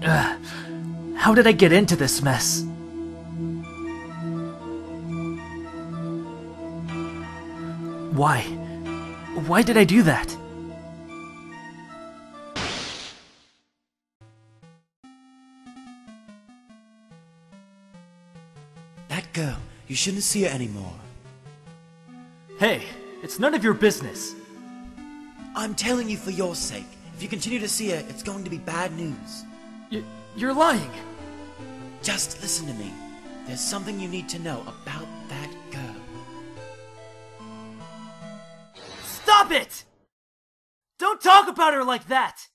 How did I get into this mess? Why? Why did I do that? That girl, you shouldn't see her anymore. Hey, it's none of your business. I'm telling you for your sake. If you continue to see her, it's going to be bad news. You're lying. Just listen to me. There's something you need to know about that girl. Stop it! Don't talk about her like that!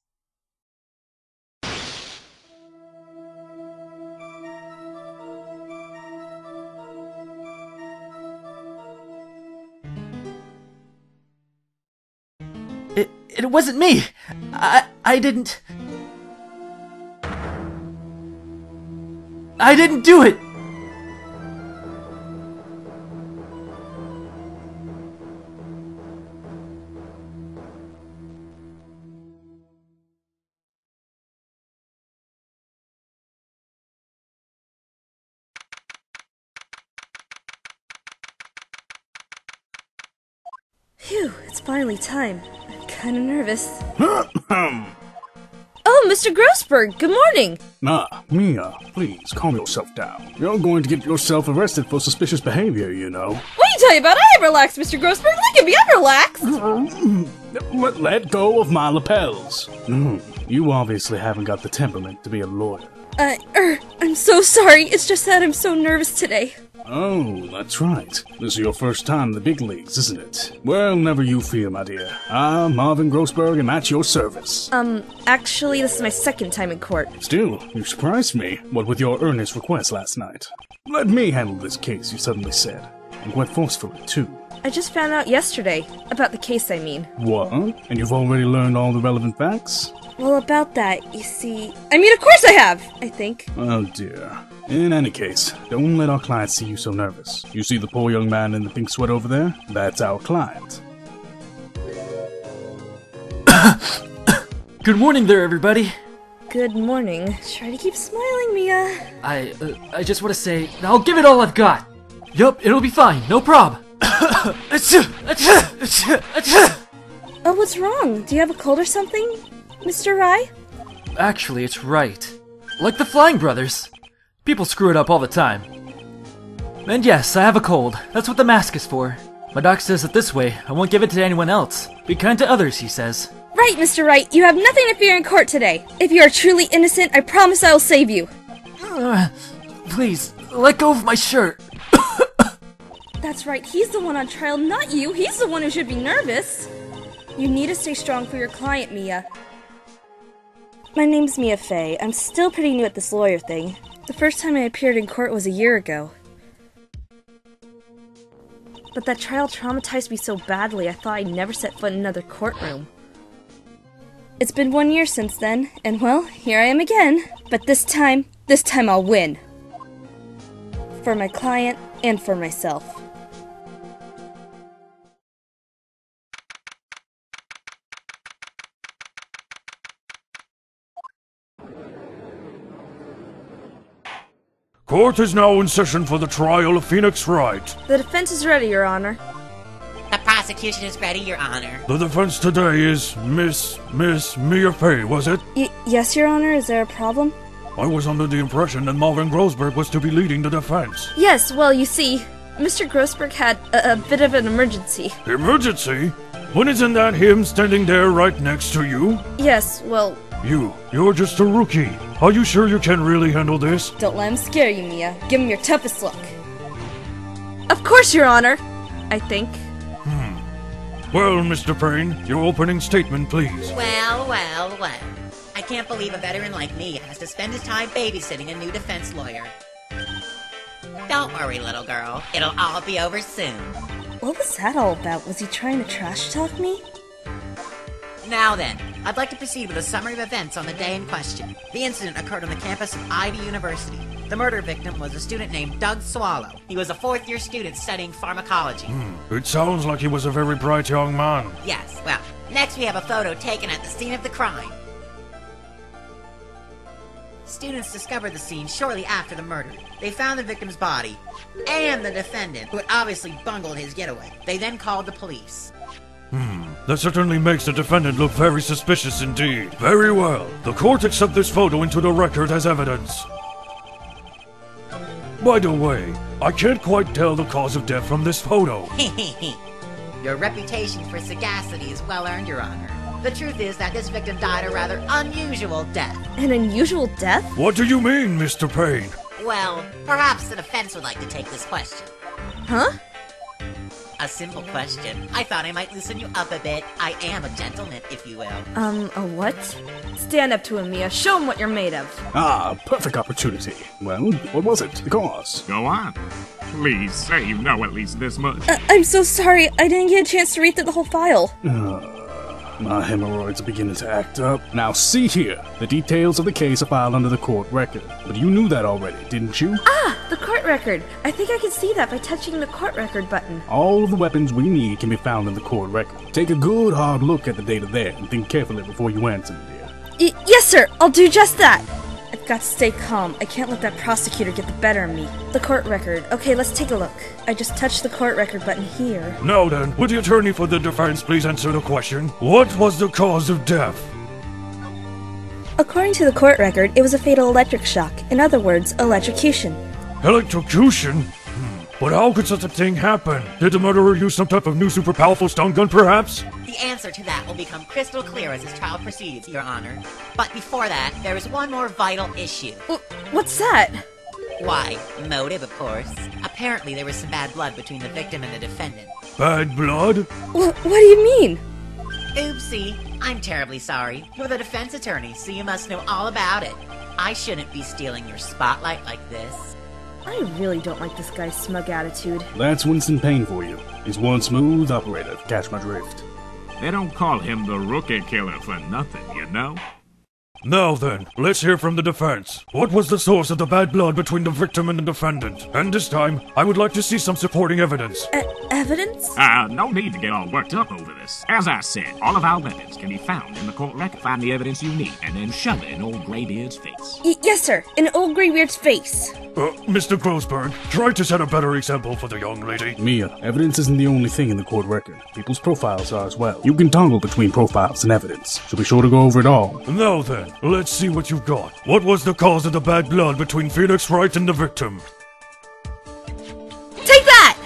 It wasn't me! I didn't do it! Phew, it's finally time. I'm kinda nervous. Oh, Mr. Grossberg, good morning! Mia, please, calm yourself down. You're going to get yourself arrested for suspicious behavior, you know. What are you talking about? I am relaxed, Mr. Grossberg! Look at me, I'm relaxed! Let go of my lapels. You obviously haven't got the temperament to be a lawyer. I'm so sorry. It's just that I'm so nervous today. Oh, that's right. This is your first time in the big leagues, isn't it? Well, never you fear, my dear. I'm Marvin Grossberg, and at your service. Actually, this is my second time in court. Still, you surprised me, what with your earnest request last night. Let me handle this case, you suddenly said. And quite forcefully, too. I just found out yesterday. About the case, I mean. What? And you've already learned all the relevant facts? Well, about that, you see... I mean, of course I have! I think. Oh dear. In any case, don't let our client see you so nervous. You see the poor young man in the pink sweater over there? That's our client. Good morning there, everybody. Good morning. Try to keep smiling, Mia. I just want to say, I'll give it all I've got. Yup, it'll be fine, no prob. Oh, what's wrong? Do you have a cold or something, Mr. Rye? Actually, it's right. Like the Flying Brothers. People screw it up all the time. And yes, I have a cold. That's what the mask is for. My doc says that this way, I won't give it to anyone else. Be kind to others, he says. Right, Mr. Wright. You have nothing to fear in court today. If you are truly innocent, I promise I will save you. Please, let go of my shirt. That's right. He's the one on trial, not you. He's the one who should be nervous. You need to stay strong for your client, Mia. My name's Mia Fey. I'm still pretty new at this lawyer thing. The first time I appeared in court was a year ago. But that trial traumatized me so badly I thought I'd never set foot in another courtroom. It's been 1 year since then, and well, here I am again. But this time I'll win. For my client and for myself. Court is now in session for the trial of Phoenix Wright. The defense is ready, Your Honor. The prosecution is ready, Your Honor. The defense today is Miss Mia Fey, was it? Yes, Your Honor. Is there a problem? I was under the impression that Marvin Grossberg was to be leading the defense. Yes, well, you see, Mr. Grossberg had a bit of an emergency. Emergency? When isn't that him standing there right next to you? Yes, well... You're just a rookie. Are you sure you can really handle this? Don't let him scare you, Mia. Give him your toughest look. Of course, Your Honor! I think. Well, Mr. Payne, your opening statement, please. Well. I can't believe a veteran like me has to spend his time babysitting a new defense lawyer. Don't worry, little girl. It'll all be over soon. What was that all about? Was he trying to trash talk me? Now then, I'd like to proceed with a summary of events on the day in question. The incident occurred on the campus of Ivy University. The murder victim was a student named Doug Swallow. He was a fourth-year student studying pharmacology. It sounds like he was a very bright young man. Yes, well, next we have a photo taken at the scene of the crime. Students discovered the scene shortly after the murder. They found the victim's body, and the defendant, who had obviously bungled his getaway. They then called the police. That certainly makes the defendant look very suspicious indeed. Very well. The court accepts this photo into the record as evidence. By the way, I can't quite tell the cause of death from this photo. Your reputation for sagacity is well earned, Your Honor. The truth is that this victim died a rather unusual death. An unusual death? What do you mean, Mr. Payne? Well, perhaps the defense would like to take this question. Huh? A simple question. I thought I might loosen you up a bit. I am a gentleman, if you will. A what? Stand up to him, Mia. Show him what you're made of. Ah, perfect opportunity. Well, what was it? The cause? Go on. Please say you know at least this much. I'm so sorry. I didn't get a chance to read through the whole file. My hemorrhoids are beginning to act up. Now see here. The details of the case are filed under the court record. But you knew that already, didn't you? Ah, the court record. I think I can see that by touching the court record button. All of the weapons we need can be found in the court record. Take a good hard look at the data there and think carefully before you answer, dear. Yes, sir. I'll do just that. I've got to stay calm. I can't let that prosecutor get the better of me. The court record. Okay, let's take a look. I just touched the court record button here. Now then, would the attorney for the defense please answer the question? What was the cause of death? According to the court record, it was a fatal electric shock. In other words, electrocution. Electrocution? But how could such a thing happen? Did the murderer use some type of new super powerful stun gun, perhaps? The answer to that will become crystal clear as this trial proceeds, Your Honor. But before that, there is one more vital issue. What's that? Why, motive, of course. Apparently there was some bad blood between the victim and the defendant. Bad blood? What do you mean? Oopsie. I'm terribly sorry. You're the defense attorney, so you must know all about it. I shouldn't be stealing your spotlight like this. I really don't like this guy's smug attitude. That's Winston Payne for you. He's one smooth operator, if you catch my drift. They don't call him the rookie killer for nothing, you know? Now then, let's hear from the defense. What was the source of the bad blood between the victim and the defendant? And this time, I would like to see some supporting evidence. Evidence? No need to get all worked up over this. As I said, all of our weapons can be found in the court record. Find the evidence you need, and then shove it in old Greybeard's face. Yes, sir. In old Greybeard's face. Mr. Grossberg, try to set a better example for the young lady. Mia, evidence isn't the only thing in the court record. People's profiles are as well. You can toggle between profiles and evidence, so be sure to go over it all. Now then, let's see what you've got. What was the cause of the bad blood between Phoenix Wright and the victim? Take that!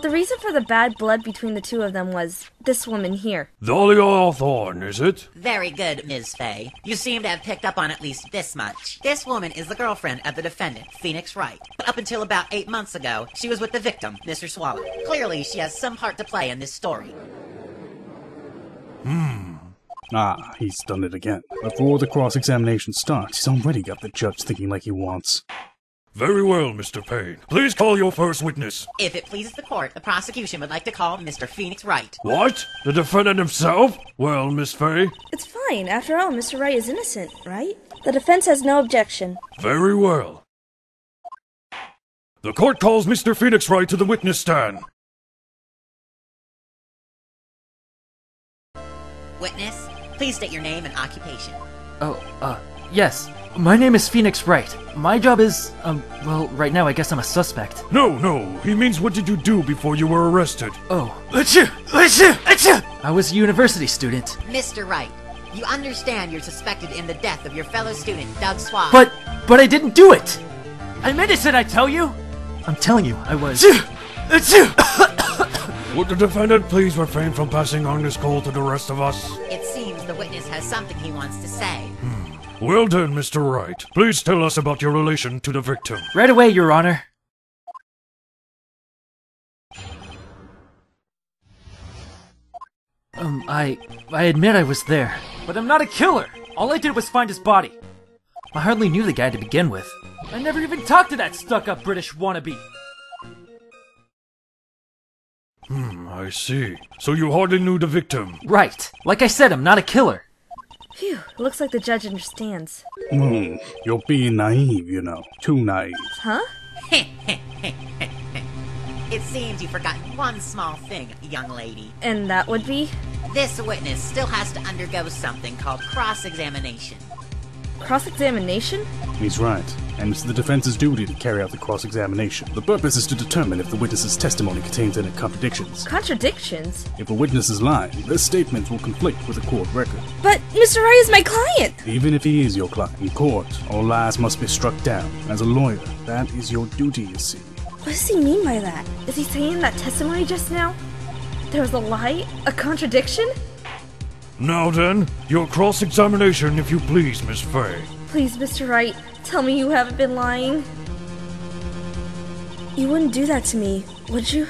The reason for the bad blood between the two of them was this woman here. Dahlia Hawthorne, is it? Very good, Ms. Fay. You seem to have picked up on at least this much. This woman is the girlfriend of the defendant, Phoenix Wright. But up until about 8 months ago, she was with the victim, Mr. Swallow. Clearly, she has some part to play in this story. Ah, he's done it again. Before the cross-examination starts, he's already got the judge thinking like he wants. Very well, Mr. Payne. Please call your first witness. If it pleases the court, the prosecution would like to call Mr. Phoenix Wright. What? The defendant himself? Well, Miss Fay? It's fine. After all, Mr. Wright is innocent, right? The defense has no objection. Very well. The court calls Mr. Phoenix Wright to the witness stand. Witness, please state your name and occupation. Yes. My name is Phoenix Wright. My job is, well, right now I guess I'm a suspect. No, he means what did you do before you were arrested? Oh. I was a university student. Mr. Wright, you understand you're suspected in the death of your fellow student, Doug Swallow. But I didn't do it! I'm innocent, I tell you! I'm telling you, I was. Would the defendant please refrain from passing on this call to the rest of us? It seems the witness has something he wants to say. Well then, Mr. Wright. Please tell us about your relation to the victim. Right away, Your Honor. I admit I was there. But I'm not a killer! All I did was find his body. I hardly knew the guy to begin with. I never even talked to that stuck-up British wannabe. I see. So you hardly knew the victim. Right. Like I said, I'm not a killer. Phew, looks like the judge understands. You're being naive, you know. Too naive. Huh? It seems you've forgotten one small thing, young lady. And that would be? This witness still has to undergo something called cross-examination. Cross-examination? He's right, and it's the defense's duty to carry out the cross-examination. The purpose is to determine if the witness's testimony contains any contradictions. Contradictions? If a witness is lying, their statements will conflict with the court record. But Mr. Wright is my client! Even if he is your client, in court, all lies must be struck down. As a lawyer, that is your duty, you see. What does he mean by that? Is he saying in that testimony just now there was a lie? A contradiction? Now then, your cross-examination, if you please, Miss Fay. Please, Mr. Wright, tell me you haven't been lying. You wouldn't do that to me, would you?